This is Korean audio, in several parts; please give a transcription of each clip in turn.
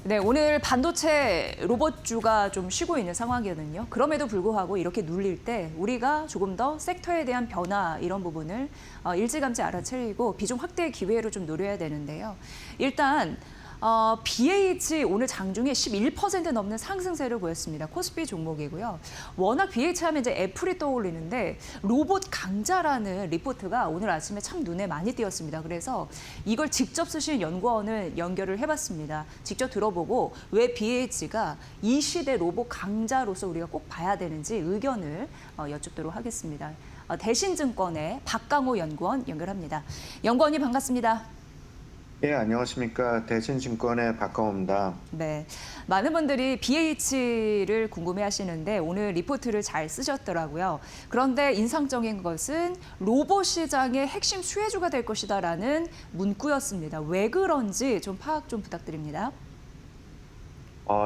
네, 오늘 반도체 로봇주가 좀 쉬고 있는 상황이거든요. 그럼에도 불구하고 이렇게 눌릴 때 우리가 조금 더 섹터에 대한 변화 이런 부분을 일찌감치 알아차리고 비중 확대 기회로 좀 노려야 되는데요. 일단 BH 오늘 장중에 11% 넘는 상승세를 보였습니다. 코스피 종목이고요. 워낙 BH 하면 이제 애플이 떠올리는데 로봇 강자라는 리포트가 오늘 아침에 참 눈에 많이 띄었습니다. 그래서 이걸 직접 쓰신 연구원을 연결을 해봤습니다. 직접 들어보고 왜 BH가 이 시대 로봇 강자로서 우리가 꼭 봐야 되는지 의견을 여쭙도록 하겠습니다. 대신증권의 박강호 연구원 연결합니다. 연구원님 반갑습니다. 예, 안녕하십니까. 대신증권의 박강호입니다. 네, 많은 분들이 BH를 궁금해하시는데 오늘 리포트를 잘 쓰셨더라고요. 그런데 인상적인 것은 로봇 시장의 핵심 수혜주가 될 것이다라는 문구였습니다. 왜 그런지 좀 파악 좀 부탁드립니다.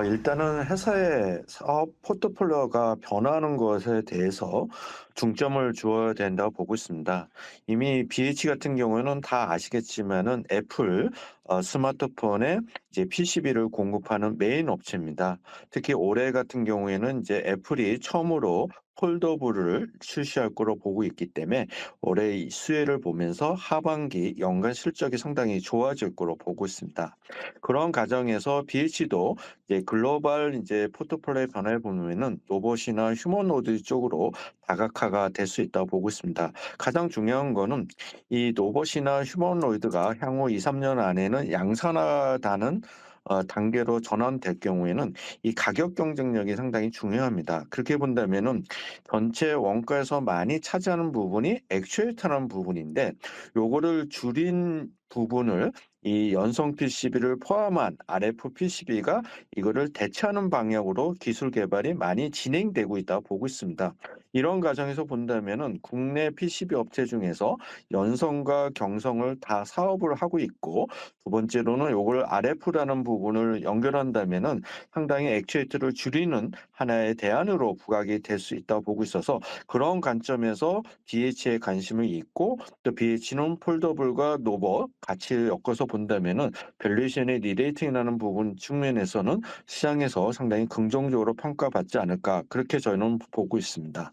일단은 회사의 사업 포트폴리오가 변화하는 것에 대해서 중점을 주어야 된다고 보고 있습니다. 이미 BH 같은 경우에는 다 아시겠지만은 애플 스마트폰에 이제 PCB를 공급하는 메인 업체입니다. 특히 올해 같은 경우에는 이제 애플이 처음으로 폴더블을 출시할 거로 보고 있기 때문에 올해 이 수혜를 보면서 하반기 연간 실적이 상당히 좋아질 거로 보고 있습니다. 그런 과정에서 BH도 이제 글로벌 이제 포트폴리오 변화를 보면은 로봇이나 휴머노드 쪽으로 다각화가 될 수 있다고 보고 있습니다. 가장 중요한 거는 이 로봇이나 휴머노이드가 향후 2, 3년 안에는 양산화다는 단계로 전환될 경우에는 이 가격 경쟁력이 상당히 중요합니다. 그렇게 본다면은 전체 원가에서 많이 차지하는 부분이 액추에이터라는 부분인데 요거를 줄인 부분을 이 연성 PCB를 포함한 RF PCB가 이거를 대체하는 방향으로 기술 개발이 많이 진행되고 있다고 보고 있습니다. 이런 과정에서 본다면은 국내 PCB 업체 중에서 연성과 경성을 다 사업을 하고 있고 두 번째로는 요걸 RF라는 부분을 연결한다면은 상당히 액추에이터를 줄이는 하나의 대안으로 부각이 될 수 있다고 보고 있어서 그런 관점에서 BH에 관심을 있고 또 BH는 폴더블과 노버 같이 엮어서 본다면은 밸류에이션의 리레이팅이라는 부분 측면에서는 시장에서 상당히 긍정적으로 평가받지 않을까 그렇게 저는 보고 있습니다.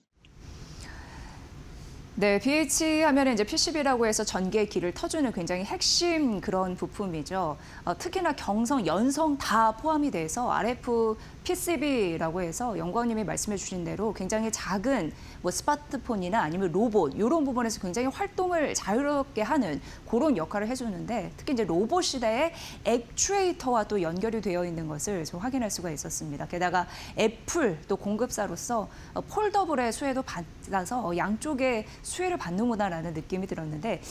네, BH 하면 이제 PCB라고 해서 전기의 길을 터주는 굉장히 핵심 그런 부품이죠. 특히나 경성, 연성 다 포함이 돼서 RF PCB라고 해서 연구원님이 말씀해 주신 대로 굉장히 작은 뭐 스마트폰이나 아니면 로봇 이런 부분에서 굉장히 활동을 자유롭게 하는 그런 역할을 해주는데 특히 이제 로봇 시대에 액추에이터와 또 연결이 되어 있는 것을 좀 확인할 수가 있었습니다. 게다가 애플 또 공급사로서 폴더블의 수혜도 받아서 양쪽에 수혜를 받는구나라는 느낌이 들었는데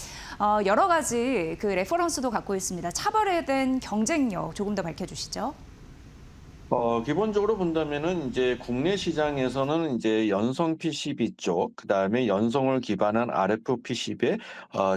여러 가지 그 레퍼런스도 갖고 있습니다. 차별화된 경쟁력 조금 더 밝혀주시죠. 기본적으로 본다면은 이제 국내 시장에서는 이제 연성 PCB 쪽, 그다음에 연성을 기반한 RF PCB의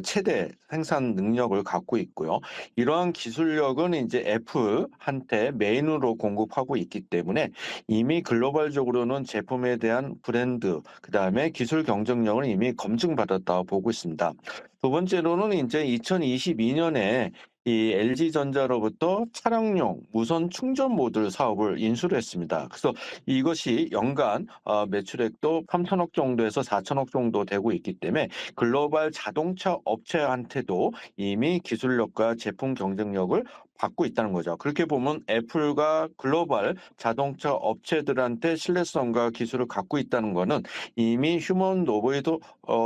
최대 생산 능력을 갖고 있고요. 이러한 기술력은 이제 애플한테 메인으로 공급하고 있기 때문에 이미 글로벌적으로는 제품에 대한 브랜드, 그다음에 기술 경쟁력을 이미 검증받았다고 보고 있습니다. 두 번째로는 이제 2022년에 이 LG전자로부터 차량용 무선 충전 모듈 사업을 인수를 했습니다. 그래서 이것이 연간 매출액도 3천억 정도에서 4천억 정도 되고 있기 때문에 글로벌 자동차 업체한테도 이미 기술력과 제품 경쟁력을 받고 있다는 거죠. 그렇게 보면 애플과 글로벌 자동차 업체들한테 신뢰성과 기술을 갖고 있다는 거는 이미 휴먼 로보에도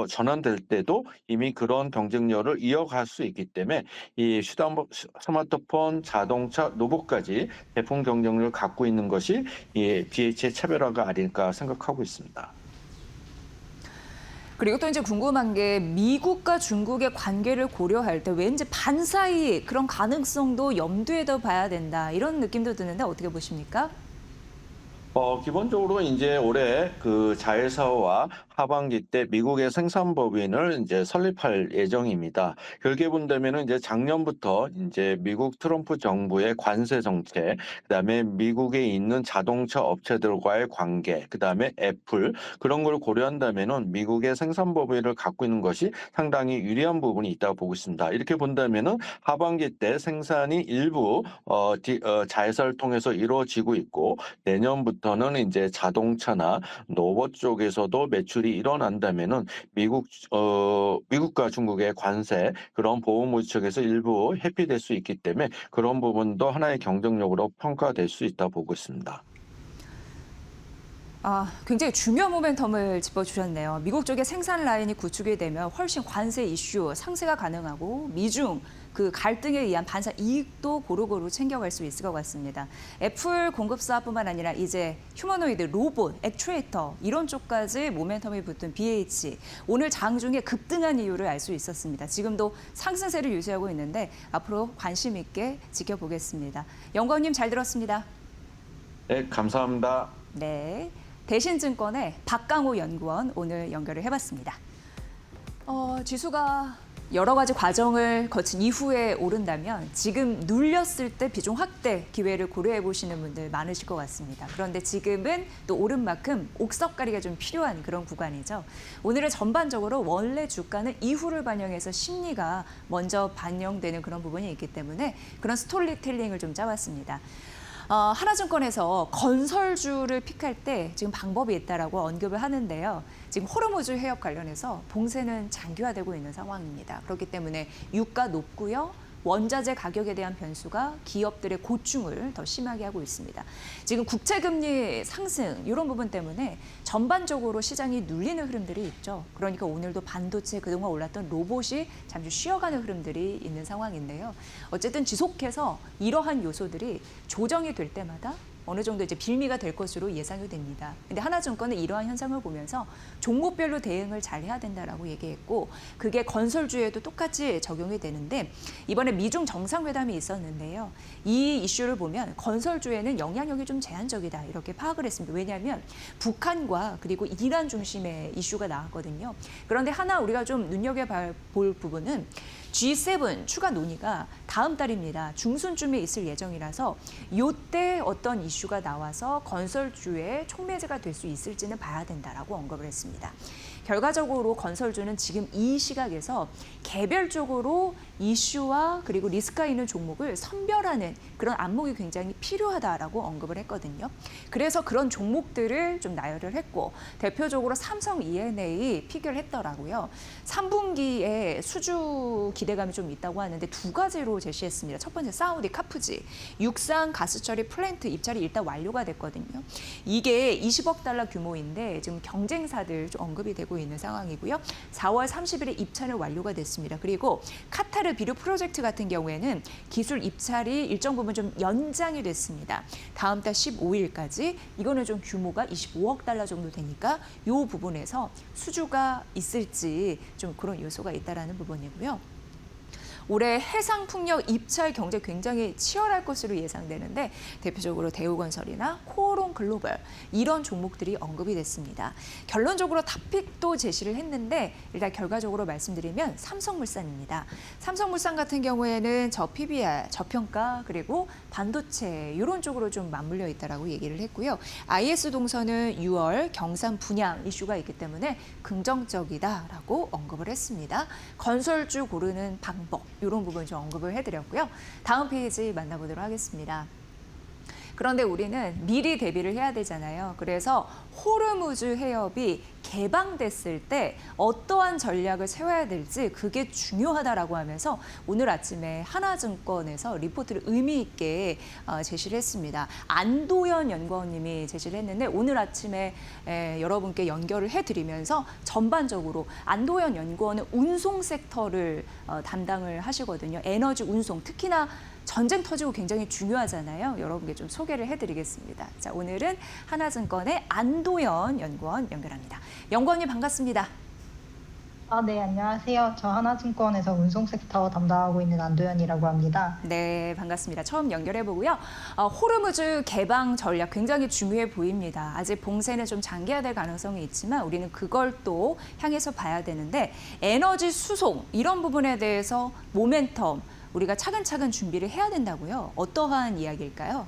전환될 때도 이미 그런 경쟁력을 이어갈 수 있기 때문에 이 스마트폰, 자동차, 로봇까지 제품 경쟁력을 갖고 있는 것이 이 BH의 차별화가 아닐까 생각하고 있습니다. 그리고 또 이제 궁금한 게 미국과 중국의 관계를 고려할 때 왠지 반사이 그런 가능성도 염두에 더 봐야 된다 이런 느낌도 드는데 어떻게 보십니까? 기본적으로 이제 올해 그 자회사와 하반기 때 미국의 생산법인을 이제 설립할 예정입니다. 그렇게 본다면은 이제 작년부터 이제 미국 트럼프 정부의 관세 정책, 그다음에 미국에 있는 자동차 업체들과의 관계, 그다음에 애플 그런 걸 고려한다면은 미국의 생산법인을 갖고 있는 것이 상당히 유리한 부분이 있다고 보고 있습니다. 이렇게 본다면은 하반기 때 생산이 일부 자회사를 통해서 이루어지고 있고 내년부터는 이제 자동차나 로봇 쪽에서도 매출이 일어난다면은 미국과 중국의 관세 그런 보호무 측에서 일부 회피될 수 있기 때문에 그런 부분도 하나의 경쟁력으로 평가될 수 있다 보고 있습니다. 굉장히 중요한 모멘텀을 짚어주셨네요. 미국 쪽의 생산 라인이 구축이 되면 훨씬 관세 이슈 상쇄가 가능하고 미중 그 갈등에 의한 반사 이익도 고루고루 챙겨갈 수 있을 것 같습니다. 애플 공급사뿐만 아니라 이제 휴머노이드, 로봇, 액추에이터 이런 쪽까지 모멘텀이 붙은 BH. 오늘 장중에 급등한 이유를 알 수 있었습니다. 지금도 상승세를 유지하고 있는데 앞으로 관심 있게 지켜보겠습니다. 연구원님 잘 들었습니다. 네, 감사합니다. 네. 대신증권의 박강호 연구원 오늘 연결을 해봤습니다. 지수가 여러 가지 과정을 거친 이후에 오른다면 지금 눌렸을 때 비중 확대 기회를 고려해 보시는 분들 많으실 것 같습니다. 그런데 지금은 또 오른 만큼 옥석가리가 좀 필요한 그런 구간이죠. 오늘은 전반적으로 원래 주가는 이후를 반영해서 심리가 먼저 반영되는 그런 부분이 있기 때문에 그런 스토리텔링을 좀 짜봤습니다. 하나증권에서 건설주를 픽할 때 지금 방법이 있다라고 언급을 하는데요. 지금 호르무즈 해협 관련해서 봉쇄는 장기화되고 있는 상황입니다. 그렇기 때문에 유가 높고요. 원자재 가격에 대한 변수가 기업들의 고충을 더 심하게 하고 있습니다. 지금 국채금리 상승 이런 부분 때문에 전반적으로 시장이 눌리는 흐름들이 있죠. 그러니까 오늘도 반도체 그동안 올랐던 로봇이 잠시 쉬어가는 흐름들이 있는 상황인데요. 어쨌든 지속해서 이러한 요소들이 조정이 될 때마다 어느 정도 이제 빌미가 될 것으로 예상이 됩니다. 근데 하나증권은 이러한 현상을 보면서 종목별로 대응을 잘 해야 된다라고 얘기했고 그게 건설주에도 똑같이 적용이 되는데 이번에 미중 정상회담이 있었는데요. 이 이슈를 보면 건설주에는 영향력이 좀 제한적이다 이렇게 파악을 했습니다. 왜냐하면 북한과 그리고 이란 중심의 이슈가 나왔거든요. 그런데 하나 우리가 좀 눈여겨볼 부분은 G7 추가 논의가 다음 달입니다. 중순쯤에 있을 예정이라서 이때 어떤 이슈가 나와서 건설주의 촉매제가 될 수 있을지는 봐야 된다라고 언급을 했습니다. 결과적으로 건설주는 지금 이 시각에서 개별적으로 이슈와 그리고 리스크가 있는 종목을 선별하는 그런 안목이 굉장히 필요하다라고 언급을 했거든요. 그래서 그런 종목들을 좀 나열을 했고 대표적으로 삼성 E&A 픽을 했더라고요. 3분기에 수주 기대감이 좀 있다고 하는데 두 가지로 제시했습니다. 첫 번째 사우디 카푸지 육상 가스처리 플랜트 입찰이 일단 완료가 됐거든요. 이게 20억 달러 규모인데 지금 경쟁사들 좀 언급이 되고 있는 상황이고요. 4월 30일에 입찰을 완료가 됐습니다. 그리고 카타르 비료 프로젝트 같은 경우에는 기술 입찰이 일정 부분 좀 연장이 됐습니다. 다음 달 15일까지 이거는 좀 규모가 25억 달러 정도 되니까 이 부분에서 수주가 있을지 좀 그런 요소가 있다라는 부분이고요. 올해 해상풍력 입찰 경제 굉장히 치열할 것으로 예상되는데 대표적으로 대우건설이나 코오롱 글로벌 이런 종목들이 언급이 됐습니다. 결론적으로 탑픽도 제시를 했는데 일단 결과적으로 말씀드리면 삼성물산입니다. 삼성물산 같은 경우에는 PBR, 저평가 그리고 반도체 이런 쪽으로 좀 맞물려 있다라고 얘기를 했고요. IS동선은 6월 경산 분양 이슈가 있기 때문에 긍정적이다라고 언급을 했습니다. 건설주 고르는 방법 이런 부분 좀 언급을 해드렸고요. 다음 페이지 만나보도록 하겠습니다. 그런데 우리는 미리 대비를 해야 되잖아요. 그래서 호르무즈 해협이 개방됐을 때 어떠한 전략을 세워야 될지 그게 중요하다라고 하면서 오늘 아침에 하나증권에서 리포트를 의미 있게 제시를 했습니다. 안도현 연구원님이 제시를 했는데 오늘 아침에 여러분께 연결을 해드리면서 전반적으로 안도현 연구원은 운송 섹터를 담당을 하시거든요. 에너지 운송 특히나 전쟁 터지고 굉장히 중요하잖아요. 여러분께 좀 소개를 해드리겠습니다. 자, 오늘은 하나증권의 안도현 연구원 연결합니다. 연구원님 반갑습니다. 네, 안녕하세요. 저 하나증권에서 운송 섹터 담당하고 있는 안도현이라고 합니다. 네, 반갑습니다. 처음 연결해 보고요. 호르무즈 개방 전략 굉장히 중요해 보입니다. 아직 봉쇄는 좀 장기화될 가능성이 있지만 우리는 그걸 또 향해서 봐야 되는데 에너지 수송 이런 부분에 대해서 모멘텀 우리가 차근차근 준비를 해야 된다고요. 어떠한 이야기일까요?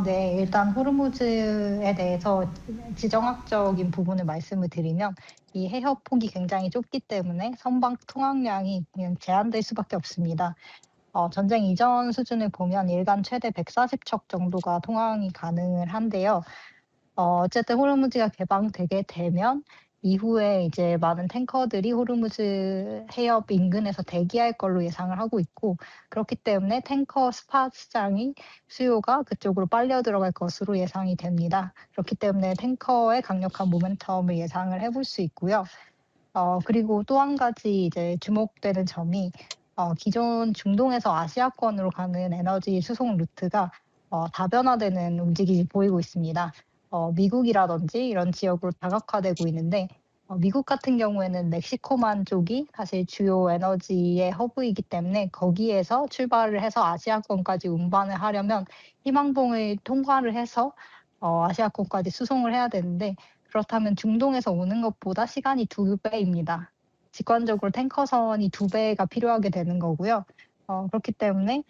네. 일단 호르무즈에 대해서 지정학적인 부분을 말씀을 드리면 이 해협 폭이 굉장히 좁기 때문에 선박 통항량이 그냥 제한될 수밖에 없습니다. 전쟁 이전 수준을 보면 일간 최대 140척 정도가 통항이 가능을 한데요. 어쨌든 호르무즈가 개방되게 되면 이후에 이제 많은 탱커들이 호르무즈 해협 인근에서 대기할 걸로 예상을 하고 있고, 그렇기 때문에 탱커 스팟 시장이 수요가 그쪽으로 빨려 들어갈 것으로 예상이 됩니다. 그렇기 때문에 탱커의 강력한 모멘텀을 예상을 해볼 수 있고요. 그리고 또 한 가지 이제 주목되는 점이 기존 중동에서 아시아권으로 가는 에너지 수송 루트가 다변화되는 움직임이 보이고 있습니다. 미국이라든지 이런 지역으로 다각화되고 있는데, 미국 같은 경우에는 멕시코만 쪽이 사실 주요 에너지의 허브이기 때문에 거기에서 출발을 해서 아시아권까지 운반을 하려면 희망봉을 통과를 해서 아시아권까지 수송을 해야 되는데, 그렇다면 중동에서 오는 것보다 시간이 2배입니다. 직관적으로 탱커선이 2배가 필요하게 되는 거고요. 그렇기 때문에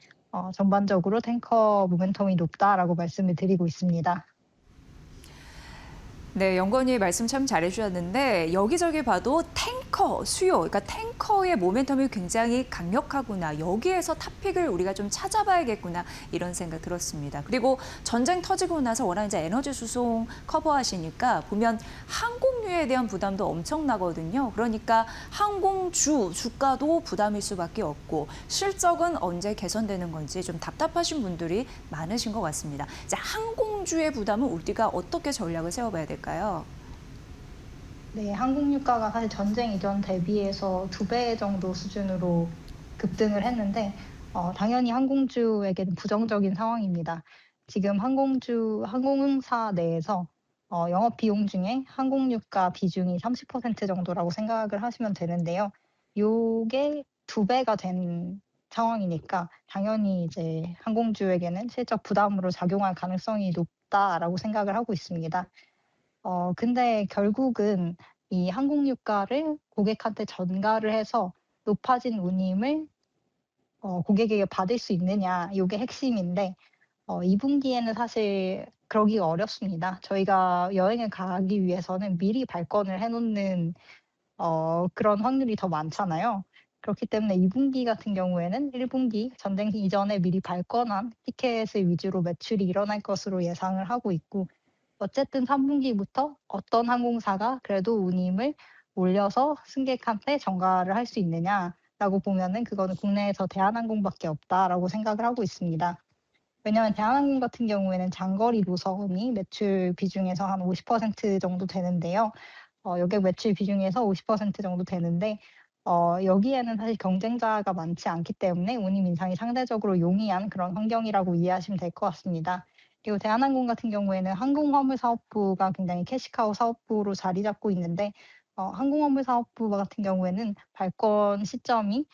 전반적으로 탱커 모멘텀이 높다라고 말씀을 드리고 있습니다. 네, 영건이 말씀 참 잘해주셨는데 여기저기 봐도 탱커 수요, 그러니까 탱커의 모멘텀이 굉장히 강력하구나. 여기에서 탑픽을 우리가 좀 찾아봐야겠구나 이런 생각 들었습니다. 그리고 전쟁 터지고 나서 워낙 이제 에너지 수송 커버하시니까 보면 항공유에 대한 부담도 엄청나거든요. 그러니까 항공주 주가도 부담일 수밖에 없고 실적은 언제 개선되는 건지 좀 답답하신 분들이 많으신 것 같습니다. 이제 항공주의 부담은 우리가 어떻게 전략을 세워봐야 될까요? 네, 항공 유가가 사실 전쟁 이전 대비해서 2배 정도 수준으로 급등을 했는데, 당연히 항공주에게는 부정적인 상황입니다. 지금 항공사 내에서 영업 비용 중에 항공 유가 비중이 30% 정도라고 생각을 하시면 되는데요. 요게 2배가 된 상황이니까 당연히 이제 항공주에게는 실적 부담으로 작용할 가능성이 높다라고 생각을 하고 있습니다. 근데 결국은 이 항공 유가를 고객한테 전가를 해서 높아진 운임을 고객에게 받을 수 있느냐, 요게 핵심인데, 2 분기에는 사실 그러기가 어렵습니다. 저희가 여행을 가기 위해서는 미리 발권을 해 놓는 그런 확률이 더 많잖아요. 그렇기 때문에 2 분기 같은 경우에는 1 분기 전쟁 이전에 미리 발권한 티켓을 위주로 매출이 일어날 것으로 예상을 하고 있고, 어쨌든 3 분기부터 어떤 항공사가 그래도 운임을 올려서 승객한테 전가를 할 수 있느냐라고 보면은 그거는 국내에서 대한항공밖에 없다라고 생각을 하고 있습니다. 왜냐하면 대한항공 같은 경우에는 장거리 노선이 매출 비중에서 한 50% 정도 되는데요. 여객 매출 비중에서 50% 정도 되는데, 여기에는 사실 경쟁자가 많지 않기 때문에 운임 인상이 상대적으로 용이한 그런 환경이라고 이해하시면 될 것 같습니다. 그리고 대한항공 같은 경우에는 항공화물사업부가 굉장히 캐시카우 사업부로 자리 잡고 있는데, 항공화물사업부 같은 경우에는 발권 시점이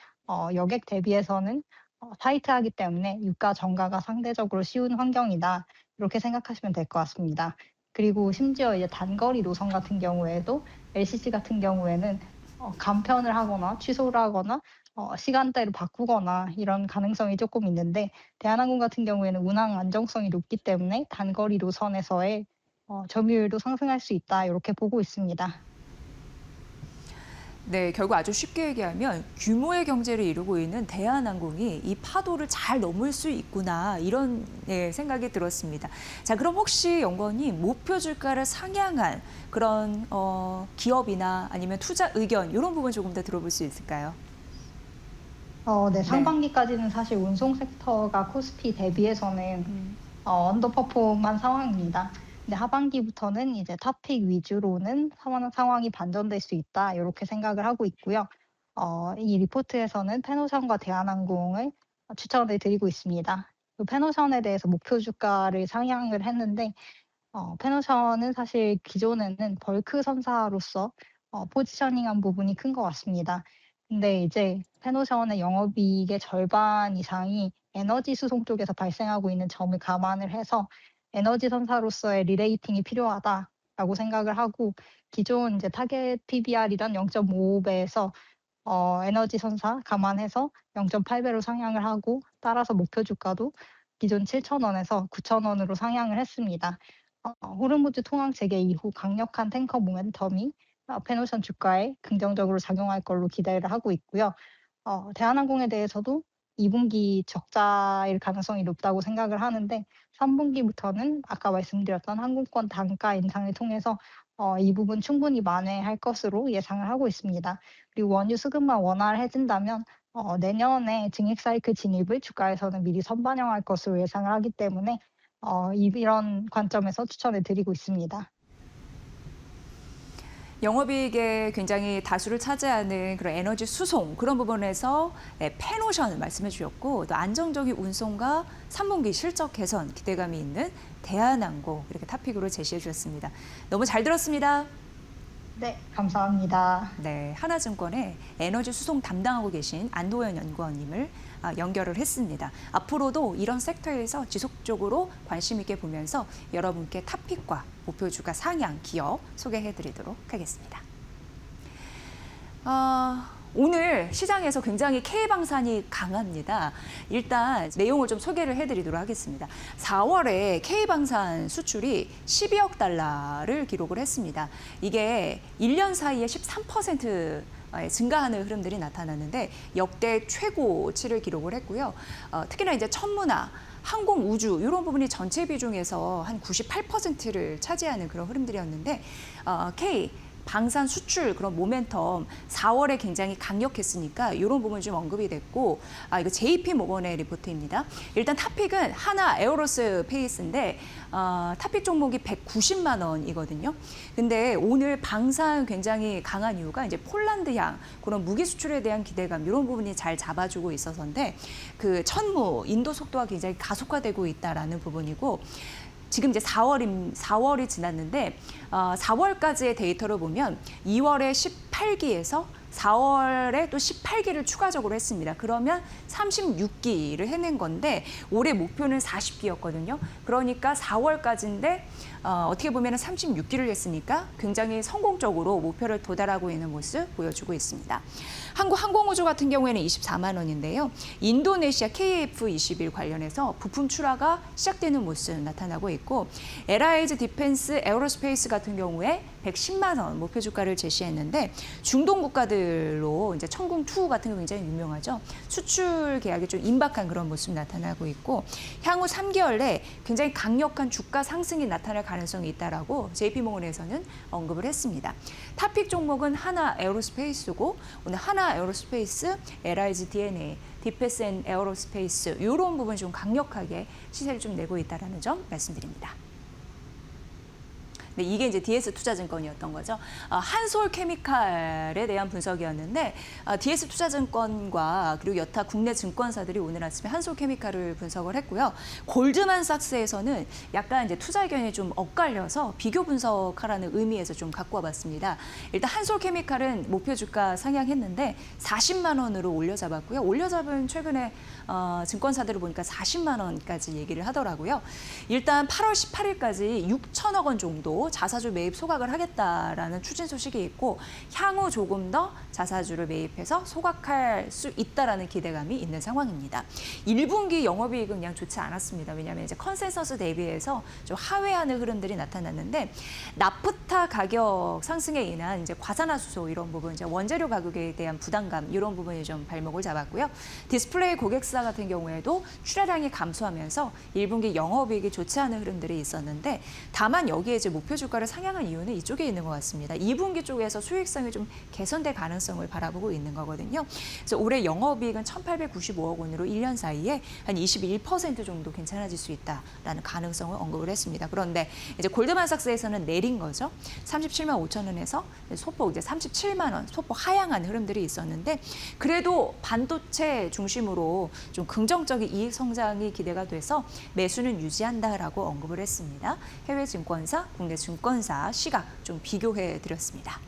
여객 대비해서는 타이트하기 때문에 유가 전가가 상대적으로 쉬운 환경이다, 이렇게 생각하시면 될 것 같습니다. 그리고 심지어 이제 단거리 노선 같은 경우에도 LCC 같은 경우에는 감편을 하거나 취소를 하거나 시간대를 바꾸거나 이런 가능성이 조금 있는데, 대한항공 같은 경우에는 운항 안정성이 높기 때문에 단거리 노선에서의 점유율도 상승할 수 있다, 이렇게 보고 있습니다. 네, 결국 아주 쉽게 얘기하면 규모의 경제를 이루고 있는 대한항공이 이 파도를 잘 넘을 수 있구나 이런 생각이 들었습니다. 자, 그럼 혹시 연구원님 목표 주가를 상향한 그런 기업이나 아니면 투자 의견 이런 부분 조금 더 들어볼 수 있을까요? 네. 네. 상반기까지는 사실 운송 섹터가 코스피 대비해서는 언더퍼폼한 상황입니다. 근데 하반기부터는 이제 탑픽 위주로는 상황이 반전될 수 있다, 요렇게 생각을 하고 있고요. 이 리포트에서는 페노션과 대한항공을 추천을 드리고 있습니다. 그 페노션에 대해서 목표 주가를 상향을 했는데, 페노션은 사실 기존에는 벌크 선사로서 포지셔닝한 부분이 큰 것 같습니다. 근데 이제 페노션의 영업이익의 절반 이상이 에너지 수송 쪽에서 발생하고 있는 점을 감안을 해서 '에너지 선사로서의 리레이팅이 필요하다.'라고 생각을 하고 기존 이제 타겟 PBR이던 0.55배에서 에너지 선사 감안해서 0.8배로 상향을 하고 따라서 목표 주가도 기존 7,000원에서 9,000원으로 상향을 했습니다. 호르무즈 통항 재개 이후 강력한 탱커 모멘텀이 페노션 주가에 긍정적으로 작용할 걸로 기대를 하고 있고요. 대한항공에 대해서도 2분기 적자일 가능성이 높다고 생각을 하는데 3분기부터는 아까 말씀드렸던 항공권 단가 인상을 통해서 이 부분 충분히 만회할 것으로 예상을 하고 있습니다. 그리고 원유 수급만 원활해진다면 내년에 증액 사이클 진입을 주가에서는 미리 선반영할 것으로 예상을 하기 때문에 이런 관점에서 추천을 드리고 있습니다. 영업이익에 굉장히 다수를 차지하는 그런 에너지 수송 그런 부분에서 페노션 말씀해 주셨고 또 안정적인 운송과 3분기 실적 개선 기대감이 있는 대한항공 이렇게 탑픽으로 제시해 주셨습니다. 너무 잘 들었습니다. 네, 감사합니다. 네, 하나증권의 에너지 수송 담당하고 계신 안도현 연구원님을 연결을 했습니다. 앞으로도 이런 섹터에서 지속적으로 관심 있게 보면서 여러분께 탑픽과 목표 주가 상향 기업 소개해드리도록 하겠습니다. 오늘 시장에서 굉장히 K방산이 강합니다. 일단 내용을 좀 소개를 해드리도록 하겠습니다. 4월에 K방산 수출이 12억 달러를 기록을 했습니다. 이게 1년 사이에 13% 증가하는 흐름들이 나타났는데 역대 최고치를 기록을 했고요. 특히나 이제 천문화, 항공 우주 이런 부분이 전체 비중에서 한 98%를 차지하는 그런 흐름들이었는데 K 방산 수출 그런 모멘텀 4월에 굉장히 강력했으니까 이런 부분이 좀 언급이 됐고 이거 JP 모건의 리포트입니다. 일단 탑픽은 하나 에어로스페이스인데 탑픽 종목이 190만 원이거든요. 근데 오늘 방산 굉장히 강한 이유가 이제 폴란드향 그런 무기 수출에 대한 기대감 이런 부분이 잘 잡아주고 있어서인데 그 천무 인도 속도가 굉장히 가속화되고 있다라는 부분이고 지금 이제 4월이 지났는데 4월까지의 데이터를 보면 2월에 18기에서 4월에 또 18기를 추가적으로 했습니다. 그러면 36기를 해낸 건데 올해 목표는 40기였거든요. 그러니까 4월까지인데 어떻게 보면 36기를 했으니까 굉장히 성공적으로 목표를 도달하고 있는 모습 보여주고 있습니다. 한국 항공우주 같은 경우에는 24만 원인데요. 인도네시아 KF21 관련해서 부품 출하가 시작되는 모습 나타나고 있고 LIG 디펜스 에어로스페이스 같은 경우에 110만 원 목표 주가를 제시했는데 중동 국가들로 이제 천궁2 같은 거 굉장히 유명하죠. 수출 계약이 좀 임박한 그런 모습 나타나고 있고 향후 3개월 내 굉장히 강력한 주가 상승이 나타날 가능성이 있다라고 JP모건에서는 언급을 했습니다. 탑픽 종목은 하나 에어로스페이스고 오늘 하나 에어로스페이스, LIG DNA, 디펜스 앤 에어로스페이스 이런 부분 좀 강력하게 시세를 좀 내고 있다라는 점 말씀드립니다. 네, 이게 이제 DS투자증권이었던 거죠. 한솔케미칼에 대한 분석이었는데 DS투자증권과 그리고 여타 국내 증권사들이 오늘 아침에 한솔케미칼을 분석을 했고요. 골드만삭스에서는 약간 이제 투자 의견이 좀 엇갈려서 비교 분석하라는 의미에서 좀 갖고 와봤습니다. 일단 한솔케미칼은 목표 주가 상향했는데 40만 원으로 올려잡았고요. 올려잡은 최근에 증권사들을 보니까 40만 원까지 얘기를 하더라고요. 일단 8월 18일까지 6천억 원 정도 자사주 매입 소각을 하겠다라는 추진 소식이 있고 향후 조금 더 자사주를 매입해서 소각할 수 있다라는 기대감이 있는 상황입니다. 1분기 영업이익은 그냥 좋지 않았습니다. 왜냐하면 이제 컨센서스 대비해서 좀 하회하는 흐름들이 나타났는데 나프타 가격 상승에 인한 이제 과산화수소 이런 부분, 이제 원재료 가격에 대한 부담감 이런 부분이 좀 발목을 잡았고요. 디스플레이 고객사 같은 경우에도 출하량이 감소하면서 1분기 영업이익이 좋지 않은 흐름들이 있었는데 다만 여기에 이제 목표 주가를 상향한 이유는 이쪽에 있는 것 같습니다. 2분기 쪽에서 수익성이 좀 개선될 가능성을 바라보고 있는 거거든요. 그래서 올해 영업이익은 1,895억 원으로 1년 사이에 한 21% 정도 괜찮아질 수 있다라는 가능성을 언급을 했습니다. 그런데 이제 골드만삭스에서는 내린 거죠. 37만 5천 원에서 소폭 이제 37만 원, 소폭 하향한 흐름들이 있었는데 그래도 반도체 중심으로 좀 긍정적인 이익 성장이 기대가 돼서 매수는 유지한다라고 언급을 했습니다. 해외 증권사, 국내 증권사 시각 좀 비교해 드렸습니다.